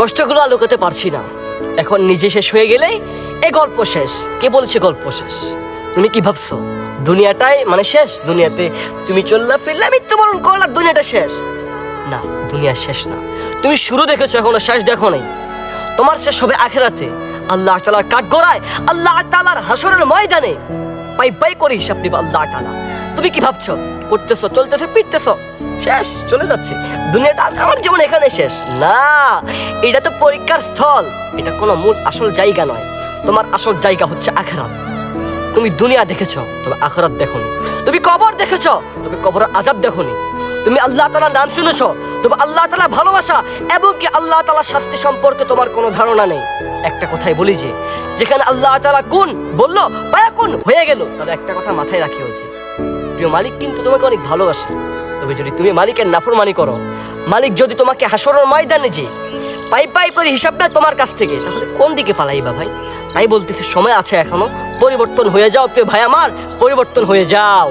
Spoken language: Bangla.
কষ্টগুলো আর লুকাতে পারছি না। এখন নিজে শেষ হয়ে গেলেই এই গল্প শেষ। কে বলেছে গল্প শেষ? তুমি কি ভাবছো দুনিয়াটাই মানে শেষ? দুনিয়াতে তুমি চললা ফিরলা মৃত্যুবরণ করলা, দুনিয়াটা শেষ? না, দুনিয়া শেষ না। তুমি শুরু দেখেছো, এখনো শেষ দেখো নাই। তোমার শেষ হবে আখিরাতে, আল্লাহ তাআলার কাঠগড়ায়, আল্লাহ তাআলার হাসরের ময়দানে পাই পাই করে হিসাব নিবা আল্লাহ তাআলা। তুমি কি ভাবছো করতেছো, চলতেছো, ফিরতেছো, শেষ চলে যাচ্ছে দুনিয়াটা, আমার জীবন এখানে শেষ? না, এটা তো পরীক্ষার স্থল, এটা কোনো মূল আসল জায়গা নয়। তোমার আসল জায়গা হচ্ছে আখিরাত। তুমি দুনিয়া দেখেছো, তবে আখিরাত দেখোনি। তুমি কবর দেখেছো, তবে কবরের আযাব দেখোনি। তুমি আল্লাহ তাআলার নাম শুনেছো, তবে আল্লাহ তাআলার ভালোবাসা এবং কি আল্লাহ তাআলার শাস্তি সম্পর্কে তোমার কোনো ধারণা নেই। একটা কথাই বলি যে যেখানে আল্লাহ তাআলা কুন বললো ফায়াকুন হয়ে গেল, তবে একটা কথা মাথায় রাখিও যে প্রিয় মালিক কিন্তু তোমাকে অনেক ভালোবাসে। তবে যদি তুমি মালিকের নাফরমানি করো, মালিক যদি তোমাকে হাসরের ময়দানে যে পাই পাই করে হিসাব নেয় তোমার কাছ থেকে, তাহলে কোন দিকে পালাইবা ভাই? তাই বলতেছি সময় আছে এখনো, পরিবর্তন হয়ে যাও প্রিয় ভাই আমার, পরিবর্তন হয়ে যাও।